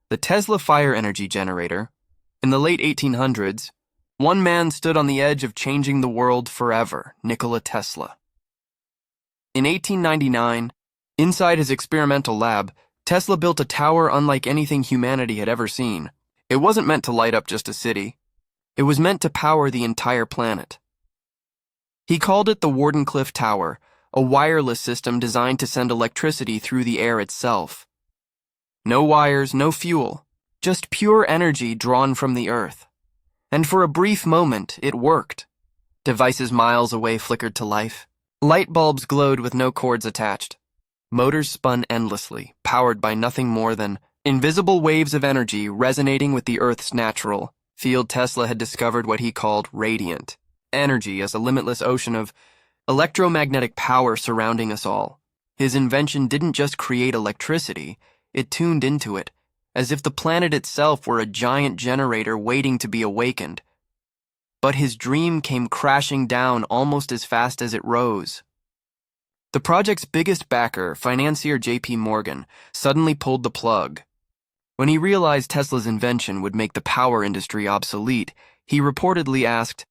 The Tesla fire energy generator. In the late 1800s, one man stood on the edge of changing the world forever, Nikola Tesla. In 1899, inside his experimental lab, Tesla built a tower unlike anything humanity had ever seen. It wasn't meant to light up just a city. It was meant to power the entire planet. He called it the Wardenclyffe Tower, a wireless system designed to send electricity through the air itself. No wires, no fuel, just pure energy drawn from the earth. And for a brief moment, it worked. Devices miles away flickered to life. Light bulbs glowed with no cords attached. Motors spun endlessly, powered by nothing more than invisible waves of energy resonating with the Earth's natural field. Tesla had discovered what he called radiant energy as a limitless ocean of electromagnetic power surrounding us all. His invention didn't just create electricity, it tuned into it, as if the planet itself were a giant generator waiting to be awakened. But his dream came crashing down almost as fast as it rose. The project's biggest backer, financier J.P. Morgan, suddenly pulled the plug. When he realized Tesla's invention would make the power industry obsolete, he reportedly asked,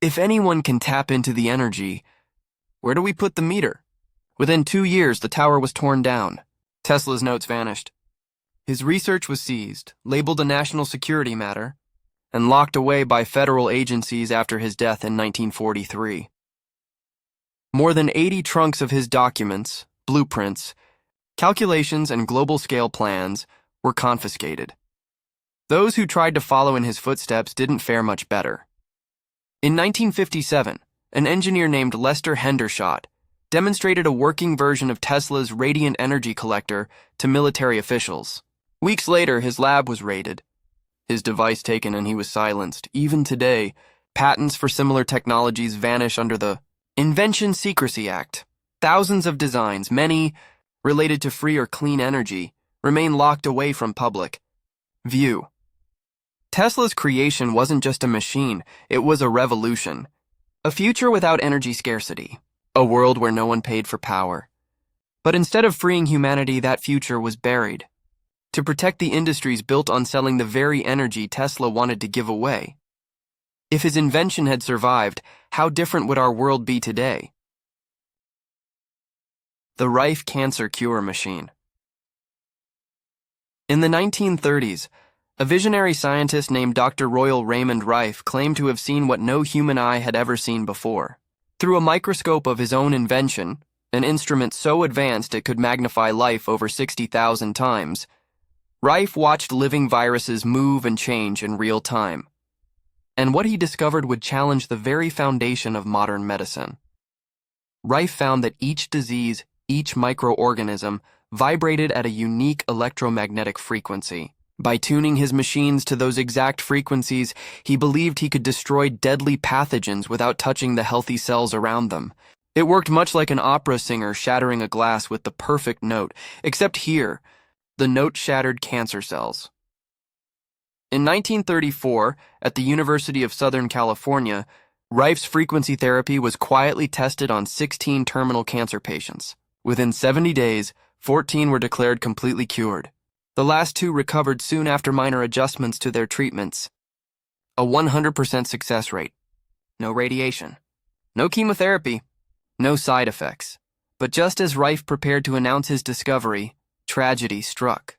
"If anyone can tap into the energy, where do we put the meter?" Within 2 years, the tower was torn down. Tesla's notes vanished. His research was seized, labeled a national security matter, and locked away by federal agencies after his death in 1943. More than 80 trunks of his documents, blueprints, calculations, and global-scale plans were confiscated. Those who tried to follow in his footsteps didn't fare much better. In 1957, an engineer named Lester Hendershot demonstrated a working version of Tesla's radiant energy collector to military officials. Weeks later, his lab was raided, his device taken, and he was silenced. Even today, patents for similar technologies vanish under the Inventions Secrecy Act. Thousands of designs, many related to free or clean energy, remain locked away from public view. Tesla's creation wasn't just a machine, it was a revolution. A future without energy scarcity. A world where no one paid for power. But instead of freeing humanity, that future was buried. To protect the industries built on selling the very energy Tesla wanted to give away. If his invention had survived, how different would our world be today? The Rife Cancer Cure Machine. In the 1930s, a visionary scientist named Dr. Royal Raymond Rife claimed to have seen what no human eye had ever seen before. Through a microscope of his own invention, an instrument so advanced it could magnify life over 60,000 times, Rife watched living viruses move and change in real time. And what he discovered would challenge the very foundation of modern medicine. Rife found that each disease, each microorganism, vibrated at a unique electromagnetic frequency. By tuning his machines to those exact frequencies, he believed he could destroy deadly pathogens without touching the healthy cells around them. It worked much like an opera singer shattering a glass with the perfect note, except here, the note shattered cancer cells. In 1934, at the University of Southern California, Rife's frequency therapy was quietly tested on 16 terminal cancer patients. Within 70 days, 14 were declared completely cured. The last 2 recovered soon after minor adjustments to their treatments. A 100% success rate. No radiation. No chemotherapy. No side effects. But just as Rife prepared to announce his discovery, tragedy struck.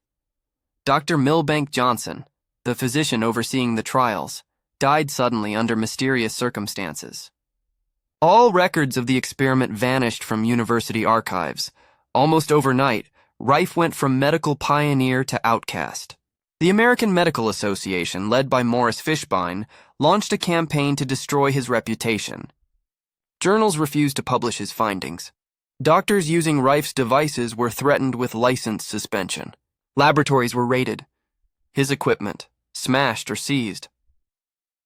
Dr. Milbank Johnson, the physician overseeing the trials, died suddenly under mysterious circumstances. All records of the experiment vanished from university archives. Almost overnight, Rife went from medical pioneer to outcast. The American Medical Association, led by Morris Fishbein, launched a campaign to destroy his reputation. Journals refused to publish his findings. Doctors using Rife's devices were threatened with license suspension. Laboratories were raided. His equipment smashed or seized.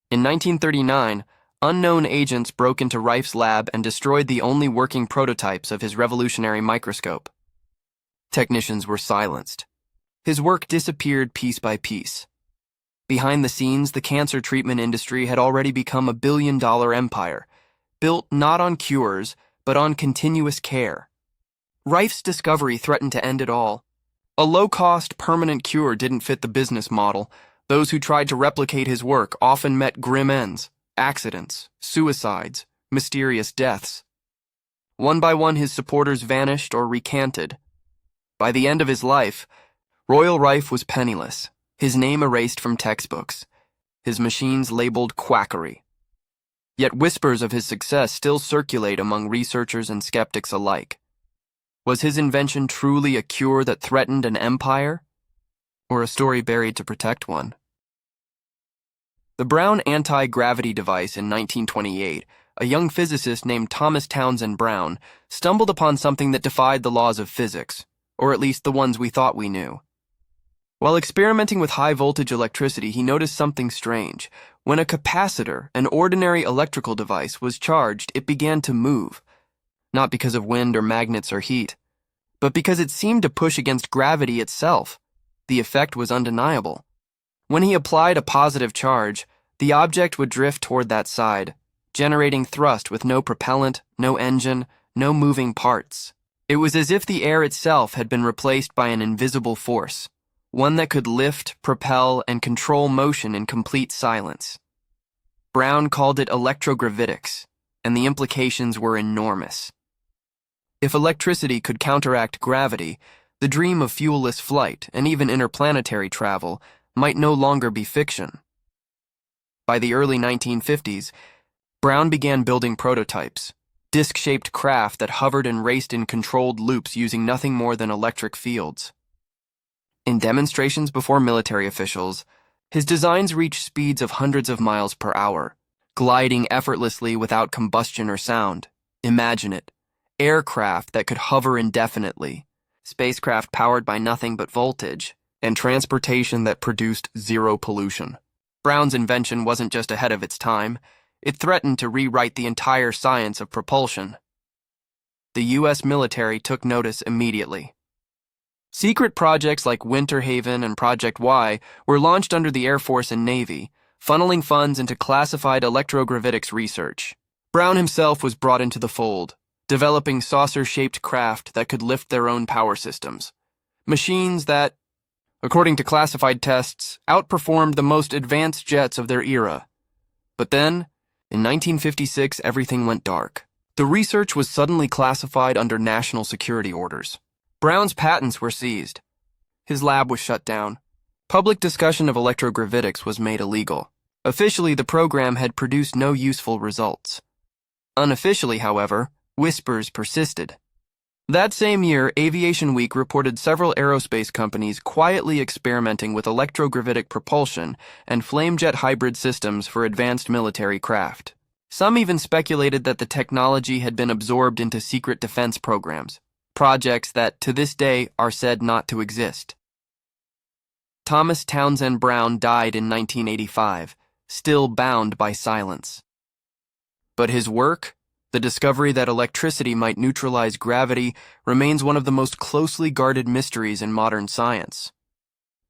In 1939, unknown agents broke into Rife's lab and destroyed the only working prototypes of his revolutionary microscope. Technicians were silenced. His work disappeared piece by piece. Behind the scenes, the cancer treatment industry had already become a billion-dollar empire, built not on cures, but on continuous care. Rife's discovery threatened to end it all. A low-cost, permanent cure didn't fit the business model. Those who tried to replicate his work often met grim ends, accidents, suicides, mysterious deaths. One by one, his supporters vanished or recanted. By the end of his life, Royal Rife was penniless, his name erased from textbooks, his machines labeled quackery. Yet whispers of his success still circulate among researchers and skeptics alike. Was his invention truly a cure that threatened an empire, or a story buried to protect one? The Brown anti-gravity device in 1928, a young physicist named Thomas Townsend Brown stumbled upon something that defied the laws of physics, or at least the ones we thought we knew. While experimenting with high-voltage electricity, he noticed something strange. When a capacitor, an ordinary electrical device, was charged, it began to move. Not because of wind or magnets or heat, but because it seemed to push against gravity itself. The effect was undeniable. When he applied a positive charge, the object would drift toward that side, generating thrust with no propellant, no engine, no moving parts. It was as if the air itself had been replaced by an invisible force, one that could lift, propel, and control motion in complete silence. Brown called it electrogravitics, and the implications were enormous. If electricity could counteract gravity, the dream of fuelless flight and even interplanetary travel might no longer be fiction. By the early 1950s, Brown began building prototypes, disc-shaped craft that hovered and raced in controlled loops using nothing more than electric fields. In demonstrations before military officials, his designs reached speeds of hundreds of miles per hour, gliding effortlessly without combustion or sound. Imagine it. Aircraft that could hover indefinitely, spacecraft powered by nothing but voltage, and transportation that produced zero pollution. Brown's invention wasn't just ahead of its time, it threatened to rewrite the entire science of propulsion. The U.S. military took notice immediately. Secret projects like Winter Haven and Project Y were launched under the Air Force and Navy, funneling funds into classified electrogravitics research. Brown himself was brought into the fold, developing saucer-shaped craft that could lift their own power systems. Machines that, according to classified tests, outperformed the most advanced jets of their era. But then, in 1956, everything went dark. The research was suddenly classified under national security orders. Brown's patents were seized. His lab was shut down. Public discussion of electrogravitics was made illegal. Officially, the program had produced no useful results. Unofficially, however, whispers persisted. That same year, Aviation Week reported several aerospace companies quietly experimenting with electrogravitic propulsion and flamejet hybrid systems for advanced military craft. Some even speculated that the technology had been absorbed into secret defense programs, projects that, to this day, are said not to exist. Thomas Townsend Brown died in 1985, still bound by silence. But his work, the discovery that electricity might neutralize gravity, remains one of the most closely guarded mysteries in modern science.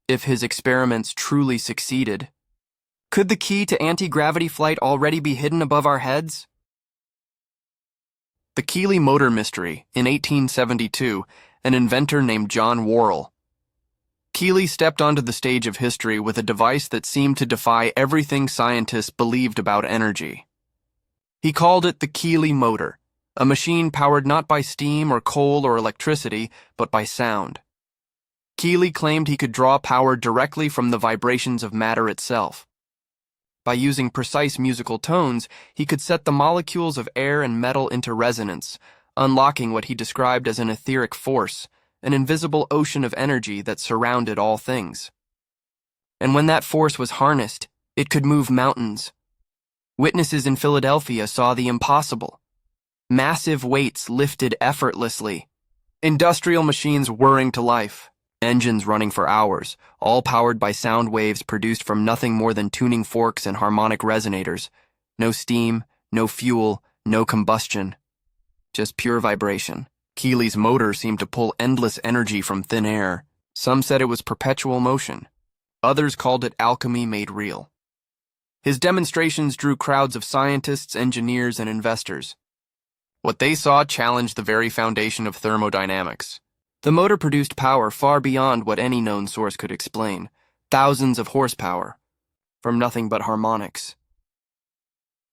If his experiments truly succeeded, could the key to anti-gravity flight already be hidden above our heads? The Keeley motor mystery. In 1872, an inventor named John Worrell. Keeley stepped onto the stage of history with a device that seemed to defy everything scientists believed about energy. He called it the Keeley motor, a machine powered not by steam or coal or electricity, but by sound. Keeley claimed he could draw power directly from the vibrations of matter itself. By using precise musical tones, he could set the molecules of air and metal into resonance, unlocking what he described as an etheric force, an invisible ocean of energy that surrounded all things. And when that force was harnessed, it could move mountains. Witnesses in Philadelphia saw the impossible. Massive weights lifted effortlessly. Industrial machines whirring to life. Engines running for hours, all powered by sound waves produced from nothing more than tuning forks and harmonic resonators. No steam, no fuel, no combustion. Just pure vibration. Keeley's motor seemed to pull endless energy from thin air. Some said it was perpetual motion. Others called it alchemy made real. His demonstrations drew crowds of scientists, engineers, and investors. What they saw challenged the very foundation of thermodynamics. The motor produced power far beyond what any known source could explain, thousands of horsepower, from nothing but harmonics.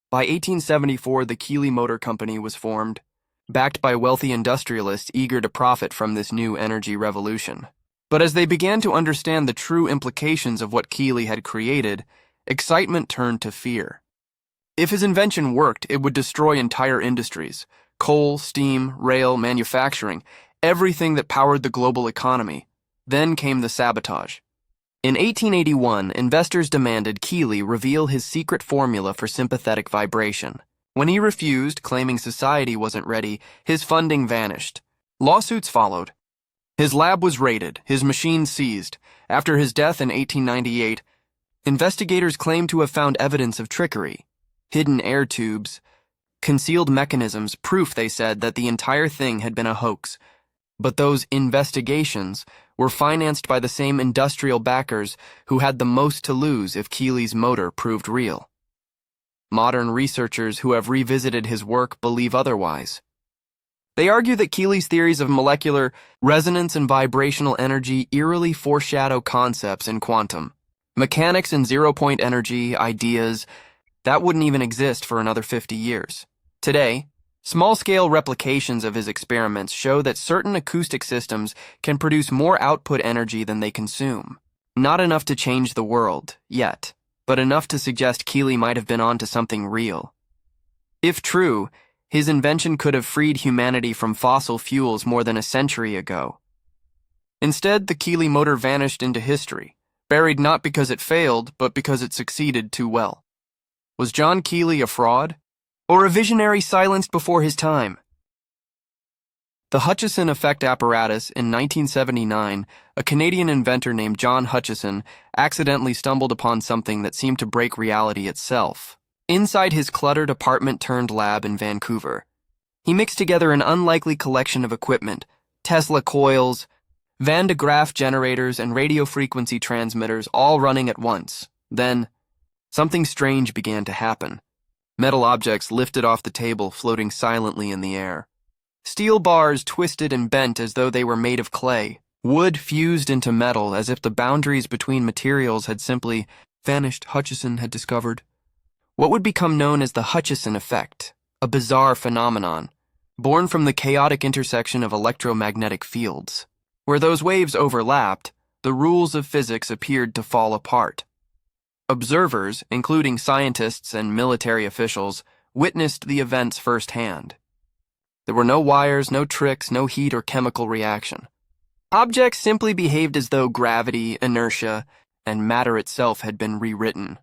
By 1874, the Keeley Motor Company was formed, backed by wealthy industrialists eager to profit from this new energy revolution. But as they began to understand the true implications of what Keeley had created, excitement turned to fear. If his invention worked, it would destroy entire industries: coal, steam, rail, manufacturing, everything that powered the global economy. Then came the sabotage. In 1881, investors demanded Keeley reveal his secret formula for sympathetic vibration. When he refused, claiming society wasn't ready, his funding vanished. Lawsuits followed. His lab was raided, his machines seized. After his death in 1898, investigators claimed to have found evidence of trickery: hidden air tubes, concealed mechanisms, proof, they said, that the entire thing had been a hoax. But those investigations were financed by the same industrial backers who had the most to lose if Keeley's motor proved real. Modern researchers who have revisited his work believe otherwise. They argue that Keeley's theories of molecular resonance and vibrational energy eerily foreshadow concepts in quantum mechanics and zero-point energy ideas that wouldn't even exist for another 50 years. Today, small-scale replications of his experiments show that certain acoustic systems can produce more output energy than they consume. Not enough to change the world, yet, but enough to suggest Keeley might have been onto something real. If true, his invention could have freed humanity from fossil fuels more than a century ago. Instead, the Keeley motor vanished into history, buried not because it failed, but because it succeeded too well. Was John Keeley a fraud, or a visionary silenced before his time? The Hutchison effect apparatus in 1979, a Canadian inventor named John Hutchison accidentally stumbled upon something that seemed to break reality itself. Inside his cluttered apartment-turned-lab in Vancouver, he mixed together an unlikely collection of equipment: Tesla coils, Van de Graaff generators, and radio frequency transmitters, all running at once. Then, something strange began to happen. Metal objects lifted off the table, floating silently in the air. Steel bars twisted and bent as though they were made of clay. Wood fused into metal as if the boundaries between materials had simply vanished. Hutchison had discovered what would become known as the Hutchison effect, a bizarre phenomenon, born from the chaotic intersection of electromagnetic fields. Where those waves overlapped, the rules of physics appeared to fall apart. Observers, including scientists and military officials, witnessed the events firsthand. There were no wires, no tricks, no heat or chemical reaction. Objects simply behaved as though gravity, inertia, and matter itself had been rewritten.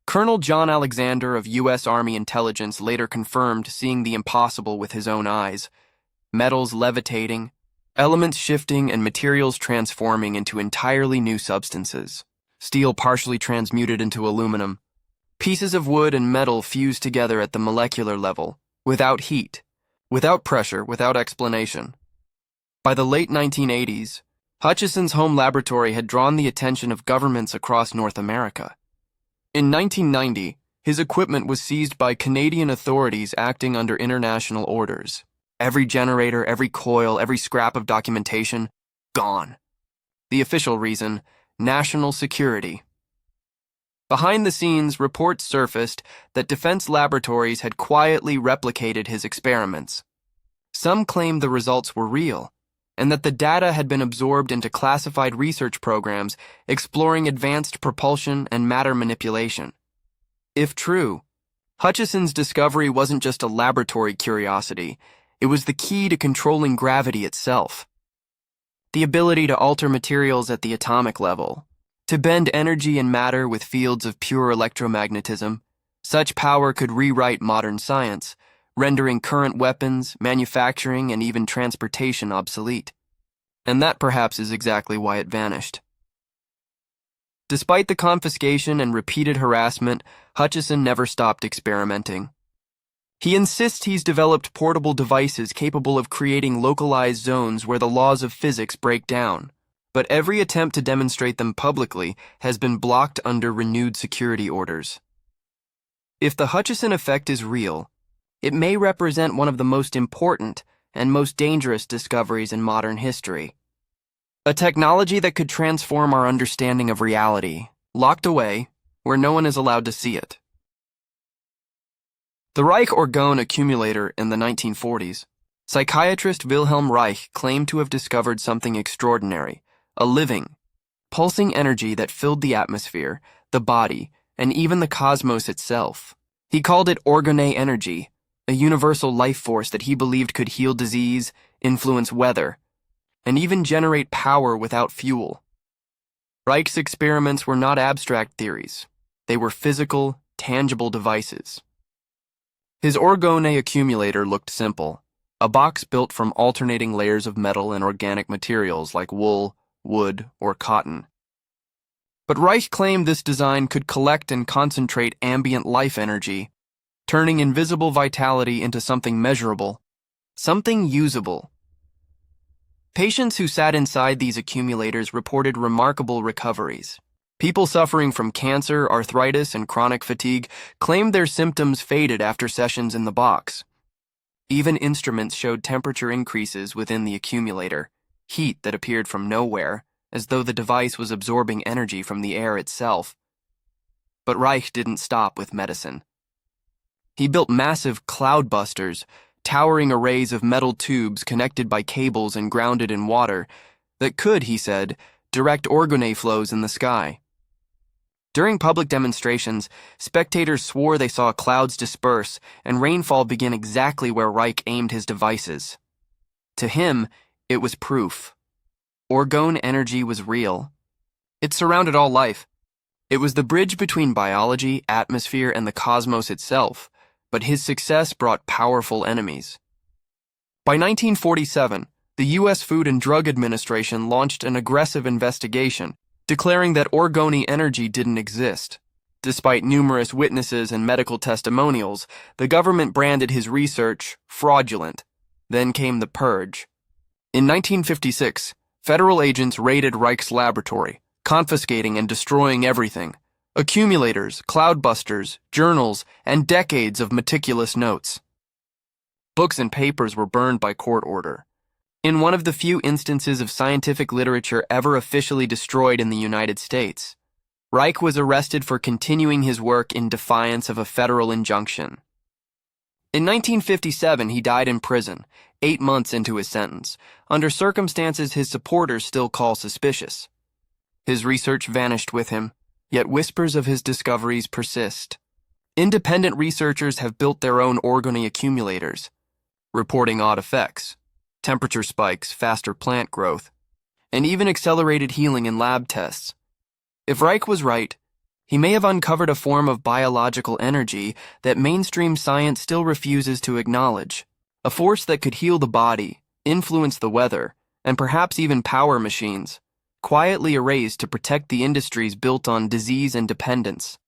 Colonel John Alexander of U.S. Army Intelligence later confirmed seeing the impossible with his own eyes: metals levitating, elements shifting, and materials transforming into entirely new substances. Steel partially transmuted into aluminum. Pieces of wood and metal fused together at the molecular level, without heat, without pressure, without explanation. By the late 1980s, Hutchison's home laboratory had drawn the attention of governments across North America. In 1990, his equipment was seized by Canadian authorities acting under international orders. Every generator, every coil, every scrap of documentation, gone. The official reason: national security. Behind the scenes, reports surfaced that defense laboratories had quietly replicated his experiments. Some claimed the results were real, and that the data had been absorbed into classified research programs exploring advanced propulsion and matter manipulation. If true, Hutchison's discovery wasn't just a laboratory curiosity, it was the key to controlling gravity itself. The ability to alter materials at the atomic level, to bend energy and matter with fields of pure electromagnetism. Such power could rewrite modern science, rendering current weapons, manufacturing, and even transportation obsolete. And that perhaps is exactly why it vanished. Despite the confiscation and repeated harassment, Hutchison never stopped experimenting. He insists he's developed portable devices capable of creating localized zones where the laws of physics break down, but every attempt to demonstrate them publicly has been blocked under renewed security orders. If the Hutchison effect is real, it may represent one of the most important, and most dangerous discoveries in modern history. A technology that could transform our understanding of reality, locked away where no one is allowed to see it. The Reich-Orgone accumulator in the 1940s, psychiatrist Wilhelm Reich claimed to have discovered something extraordinary, a living, pulsing energy that filled the atmosphere, the body, and even the cosmos itself. He called it orgone energy, a universal life force that he believed could heal disease, influence weather, and even generate power without fuel. Reich's experiments were not abstract theories. They were physical, tangible devices. His orgone accumulator looked simple, a box built from alternating layers of metal and organic materials like wool, wood, or cotton. But Reich claimed this design could collect and concentrate ambient life energy, turning invisible vitality into something measurable, something usable. Patients who sat inside these accumulators reported remarkable recoveries. People suffering from cancer, arthritis, and chronic fatigue claimed their symptoms faded after sessions in the box. Even instruments showed temperature increases within the accumulator, heat that appeared from nowhere, as though the device was absorbing energy from the air itself. But Reich didn't stop with medicine. He built massive cloudbusters, towering arrays of metal tubes connected by cables and grounded in water that could, he said, direct orgone flows in the sky. During public demonstrations, spectators swore they saw clouds disperse and rainfall begin exactly where Reich aimed his devices. To him, it was proof. Orgone energy was real. It surrounded all life. It was the bridge between biology, atmosphere, and the cosmos itself, but his success brought powerful enemies. By 1947, the U.S. Food and Drug Administration launched an aggressive investigation, declaring that orgone energy didn't exist. Despite numerous witnesses and medical testimonials, the government branded his research fraudulent. Then came the purge. In 1956, federal agents raided Reich's laboratory, confiscating and destroying everything: accumulators, cloudbusters, journals, and decades of meticulous notes. Books and papers were burned by court order. In one of the few instances of scientific literature ever officially destroyed in the United States, Reich was arrested for continuing his work in defiance of a federal injunction. In 1957, he died in prison, 8 months into his sentence, under circumstances his supporters still call suspicious. His research vanished with him, yet whispers of his discoveries persist. Independent researchers have built their own orgone accumulators, reporting odd effects: temperature spikes, faster plant growth, and even accelerated healing in lab tests. If Reich was right, he may have uncovered a form of biological energy that mainstream science still refuses to acknowledge, a force that could heal the body, influence the weather, and perhaps even power machines, quietly erased to protect the industries built on disease and dependence.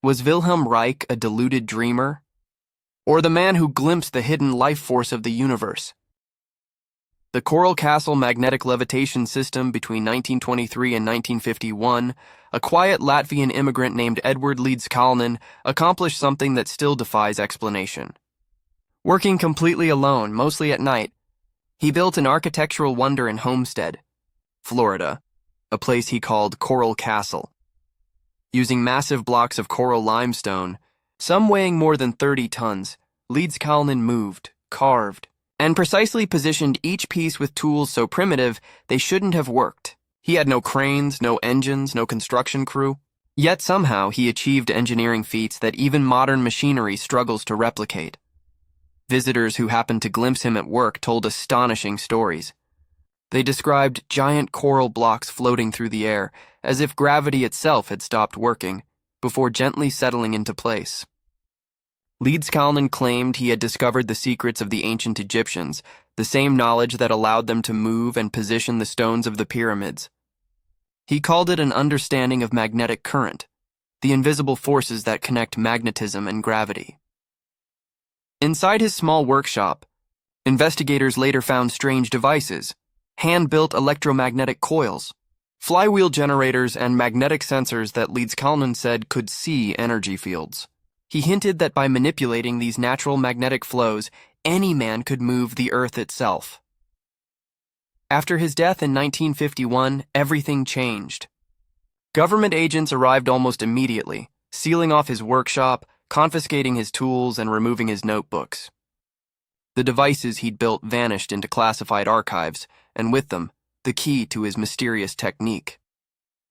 Was Wilhelm Reich a deluded dreamer, or the man who glimpsed the hidden life force of the universe? The Coral Castle magnetic levitation system between 1923 and 1951, a quiet Latvian immigrant named Edward Leeds-Kalnin accomplished something that still defies explanation. Working completely alone, mostly at night, he built an architectural wonder in Homestead, Florida, a place he called Coral Castle. Using massive blocks of coral limestone, some weighing more than 30 tons, Leeds-Kalnin moved, carved, and precisely positioned each piece with tools so primitive they shouldn't have worked. He had no cranes, no engines, no construction crew. Yet somehow he achieved engineering feats that even modern machinery struggles to replicate. Visitors who happened to glimpse him at work told astonishing stories. They described giant coral blocks floating through the air, as if gravity itself had stopped working, before gently settling into place. Leeds-Kalnin claimed he had discovered the secrets of the ancient Egyptians, the same knowledge that allowed them to move and position the stones of the pyramids. He called it an understanding of magnetic current, the invisible forces that connect magnetism and gravity. Inside his small workshop, investigators later found strange devices: hand-built electromagnetic coils, flywheel generators, and magnetic sensors that Leeds-Kalnin said could see energy fields. He hinted that by manipulating these natural magnetic flows, any man could move the earth itself. After his death in 1951, everything changed. Government agents arrived almost immediately, sealing off his workshop, confiscating his tools, and removing his notebooks. The devices he'd built vanished into classified archives, and with them, the key to his mysterious technique.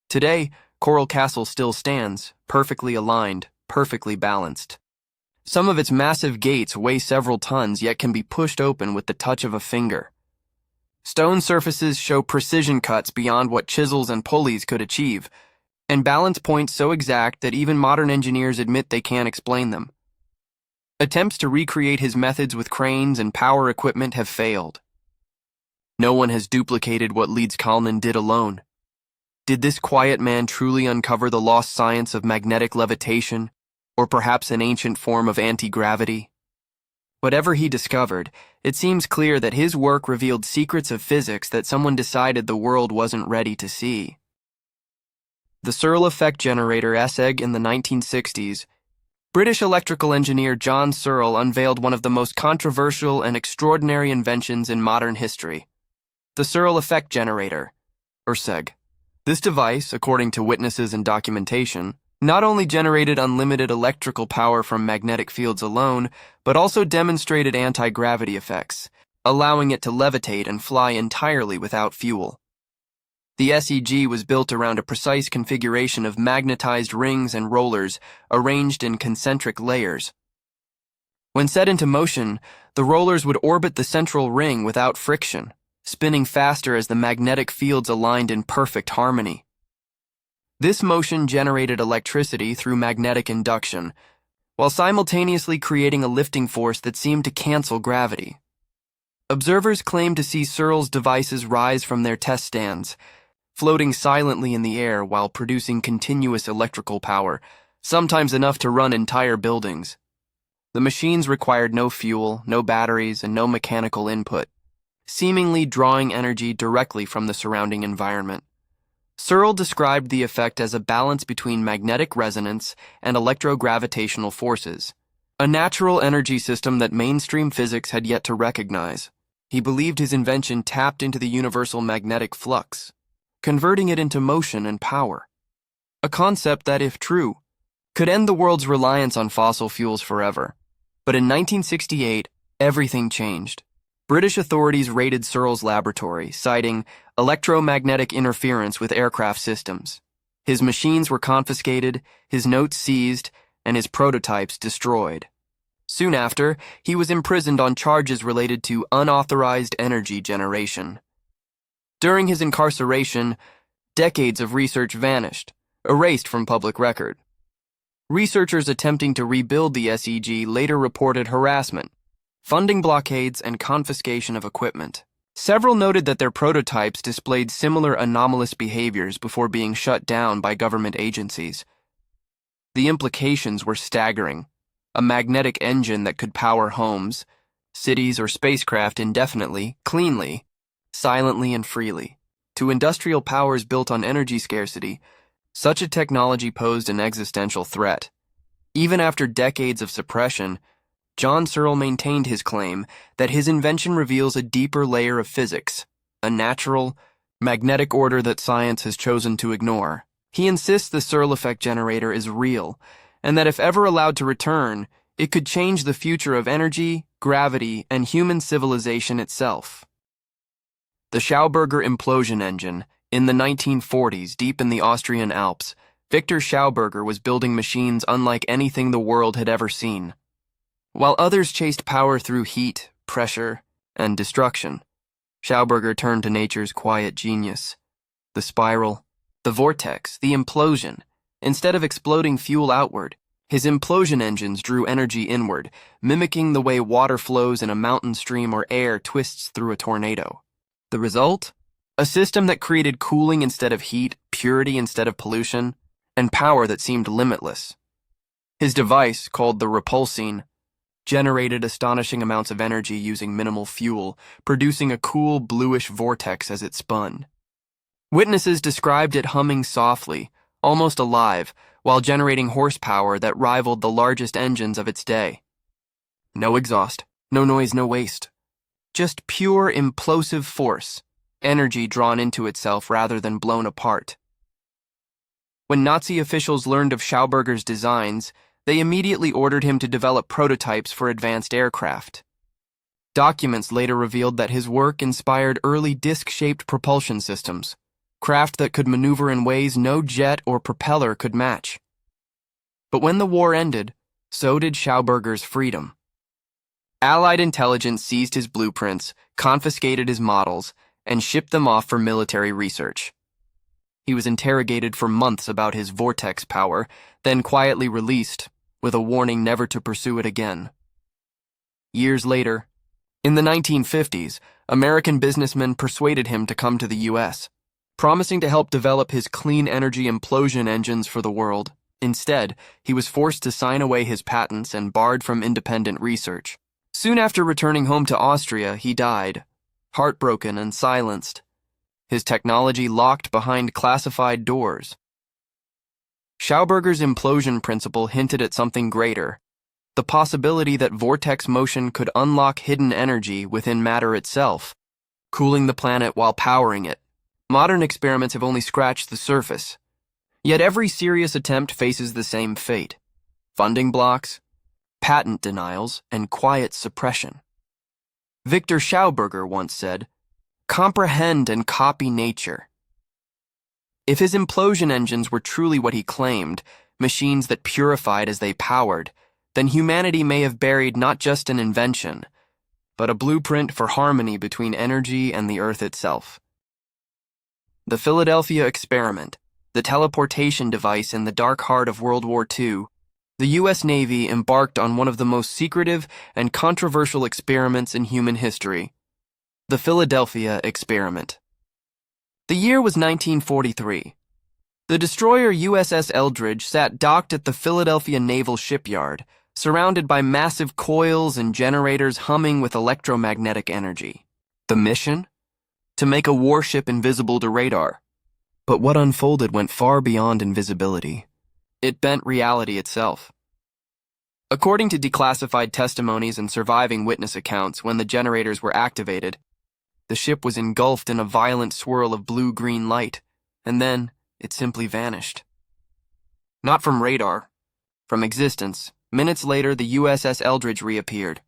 Today, Coral Castle still stands, perfectly aligned, perfectly balanced. Some of its massive gates weigh several tons, yet can be pushed open with the touch of a finger. Stone surfaces show precision cuts beyond what chisels and pulleys could achieve, and balance points so exact that even modern engineers admit they can't explain them. Attempts to recreate his methods with cranes and power equipment have failed. No one has duplicated what Leeds Kalnin did alone. Did this quiet man truly uncover the lost science of magnetic levitation, or perhaps an ancient form of anti-gravity? Whatever he discovered, it seems clear that his work revealed secrets of physics that someone decided the world wasn't ready to see. The Searle effect generator (SEG) in the 1960s, British electrical engineer John Searle unveiled one of the most controversial and extraordinary inventions in modern history, the Searle effect generator, or SEG. This device, according to witnesses and documentation, not only generated unlimited electrical power from magnetic fields alone, but also demonstrated anti-gravity effects, allowing it to levitate and fly entirely without fuel. The SEG was built around a precise configuration of magnetized rings and rollers arranged in concentric layers. When set into motion, the rollers would orbit the central ring without friction, spinning faster as the magnetic fields aligned in perfect harmony. This motion generated electricity through magnetic induction, while simultaneously creating a lifting force that seemed to cancel gravity. Observers claimed to see Searle's devices rise from their test stands, floating silently in the air while producing continuous electrical power, sometimes enough to run entire buildings. The machines required no fuel, no batteries, and no mechanical input, seemingly drawing energy directly from the surrounding environment. Searle described the effect as a balance between magnetic resonance and electrogravitational forces, a natural energy system that mainstream physics had yet to recognize. He believed his invention tapped into the universal magnetic flux, converting it into motion and power. A concept that, if true, could end the world's reliance on fossil fuels forever. But in 1968, everything changed. British authorities raided Searle's laboratory, citing electromagnetic interference with aircraft systems. His machines were confiscated, his notes seized, and his prototypes destroyed. Soon after, he was imprisoned on charges related to unauthorized energy generation. During his incarceration, decades of research vanished, erased from public record. Researchers attempting to rebuild the SEG later reported harassment, funding blockades, and confiscation of equipment. Several noted that their prototypes displayed similar anomalous behaviors before being shut down by government agencies. The implications were staggering. A magnetic engine that could power homes, cities, or spacecraft indefinitely, cleanly, silently and freely. To industrial powers built on energy scarcity, such a technology posed an existential threat. Even after decades of suppression, John Searle maintained his claim that his invention reveals a deeper layer of physics, a natural, magnetic order that science has chosen to ignore. He insists the Searle effect generator is real, and that if ever allowed to return, it could change the future of energy, gravity, and human civilization itself. The Schauberger implosion engine. In the 1940s, deep in the Austrian Alps, Victor Schauberger was building machines unlike anything the world had ever seen. While others chased power through heat, pressure, and destruction, Schauberger turned to nature's quiet genius. The spiral, the vortex, the implosion. Instead of exploding fuel outward, his implosion engines drew energy inward, mimicking the way water flows in a mountain stream or air twists through a tornado. The result? A system that created cooling instead of heat, purity instead of pollution, and power that seemed limitless. His device, called the repulsine, generated astonishing amounts of energy using minimal fuel, producing a cool bluish vortex as it spun. Witnesses described it humming softly, almost alive, while generating horsepower that rivaled the largest engines of its day. No exhaust, No noise, no waste. Just pure implosive force, energy drawn into itself rather than blown apart. When Nazi officials learned of Schauberger's designs, they immediately ordered him to develop prototypes for advanced aircraft. Documents later revealed that his work inspired early disc-shaped propulsion systems, craft that could maneuver in ways no jet or propeller could match. But when the war ended, so did Schauberger's freedom. Allied intelligence seized his blueprints, confiscated his models, and shipped them off for military research. He was interrogated for months about his vortex power, then quietly released, with a warning never to pursue it again. Years later, in the 1950s, American businessmen persuaded him to come to the U.S., promising to help develop his clean energy implosion engines for the world. Instead, he was forced to sign away his patents and barred from independent research. Soon after returning home to Austria, he died, heartbroken and silenced, his technology locked behind classified doors. Schauberger's implosion principle hinted at something greater, the possibility that vortex motion could unlock hidden energy within matter itself, cooling the planet while powering it. Modern experiments have only scratched the surface, yet every serious attempt faces the same fate: funding blocks, patent denials, and quiet suppression. Victor Schauberger once said, "Comprehend and copy nature." If his implosion engines were truly what he claimed, machines that purified as they powered, then humanity may have buried not just an invention, but a blueprint for harmony between energy and the Earth itself. The Philadelphia experiment, the teleportation device in the dark heart of World War II, the U.S. Navy embarked on one of the most secretive and controversial experiments in human history: the Philadelphia experiment. The year was 1943. The destroyer USS Eldridge sat docked at the Philadelphia Naval Shipyard, surrounded by massive coils and generators humming with electromagnetic energy. The mission? To make a warship invisible to radar. But what unfolded went far beyond invisibility. It bent reality itself. According to declassified testimonies and surviving witness accounts, when the generators were activated, the ship was engulfed in a violent swirl of blue-green light, and then it simply vanished. Not from radar, from existence. Minutes later, the USS Eldridge reappeared.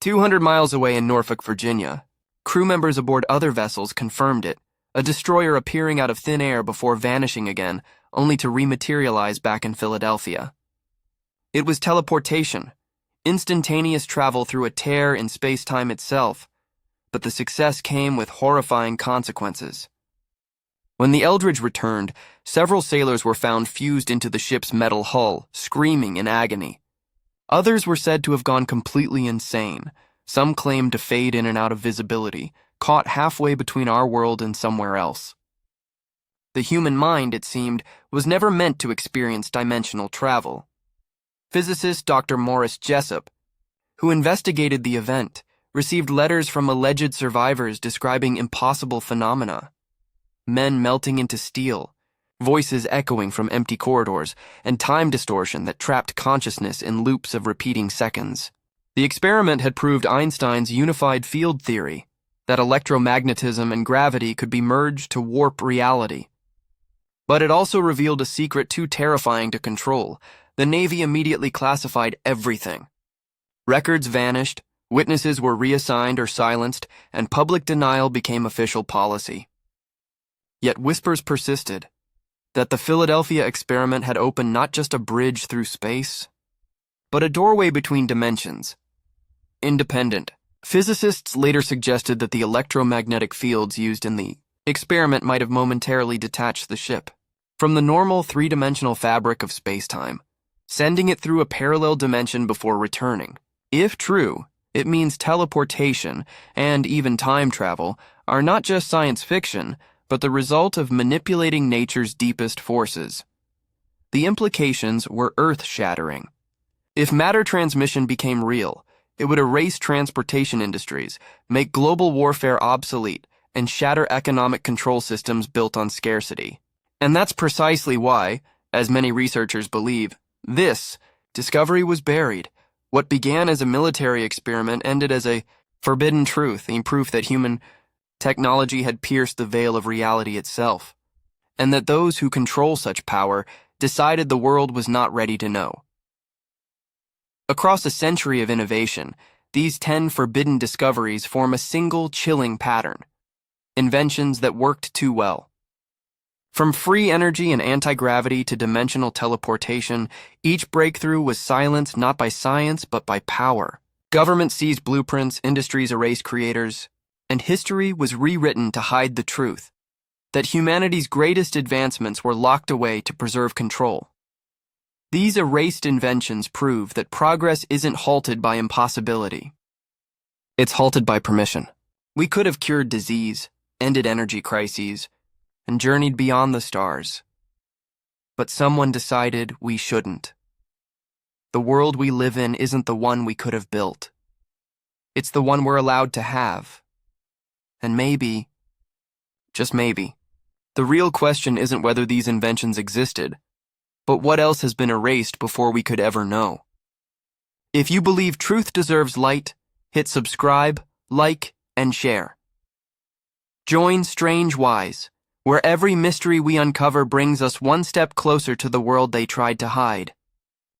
200 miles away in Norfolk, Virginia, crew members aboard other vessels confirmed it, a destroyer appearing out of thin air before vanishing again, only to rematerialize back in Philadelphia. It was teleportation, instantaneous travel through a tear in space-time itself, but the success came with horrifying consequences. When the Eldridge returned, several sailors were found fused into the ship's metal hull, screaming in agony. Others were said to have gone completely insane. Some claimed to fade in and out of visibility, caught halfway between our world and somewhere else. The human mind, it seemed, was never meant to experience dimensional travel. Physicist Dr. Morris Jessup, who investigated the event, received letters from alleged survivors describing impossible phenomena: men melting into steel, voices echoing from empty corridors, and time distortion that trapped consciousness in loops of repeating seconds. The experiment had proved Einstein's unified field theory, that electromagnetism and gravity could be merged to warp reality. But it also revealed a secret too terrifying to control. The Navy immediately classified everything. Records vanished, witnesses were reassigned or silenced, and public denial became official policy. Yet whispers persisted that the Philadelphia experiment had opened not just a bridge through space, but a doorway between dimensions. Independent. Physicists later suggested that the electromagnetic fields used in the experiment might have momentarily detached the ship from the normal three-dimensional fabric of space-time, sending it through a parallel dimension before returning. If true, it means teleportation and even time travel are not just science fiction, but the result of manipulating nature's deepest forces. The implications were earth-shattering. If matter transmission became real, it would erase transportation industries, make global warfare obsolete, and shatter economic control systems built on scarcity. And that's precisely why, as many researchers believe, this discovery was buried, What began as a military experiment ended as a forbidden truth, a proof that human technology had pierced the veil of reality itself, and that those who control such power decided the world was not ready to know. Across a century of innovation, these 10 forbidden discoveries form a single chilling pattern: inventions that worked too well. From free energy and anti-gravity to dimensional teleportation, each breakthrough was silenced not by science but by power. Governments seized blueprints, industries erased creators, and history was rewritten to hide the truth that humanity's greatest advancements were locked away to preserve control. These erased inventions prove that progress isn't halted by impossibility. It's halted by permission. We could have cured disease, ended energy crises, and journeyed beyond the stars. But someone decided we shouldn't. The world we live in isn't the one we could have built. It's the one we're allowed to have. And maybe, just maybe, the real question isn't whether these inventions existed, but what else has been erased before we could ever know. If you believe truth deserves light, hit subscribe, like, and share. Join Strange Wise, where every mystery we uncover brings us one step closer to the world they tried to hide.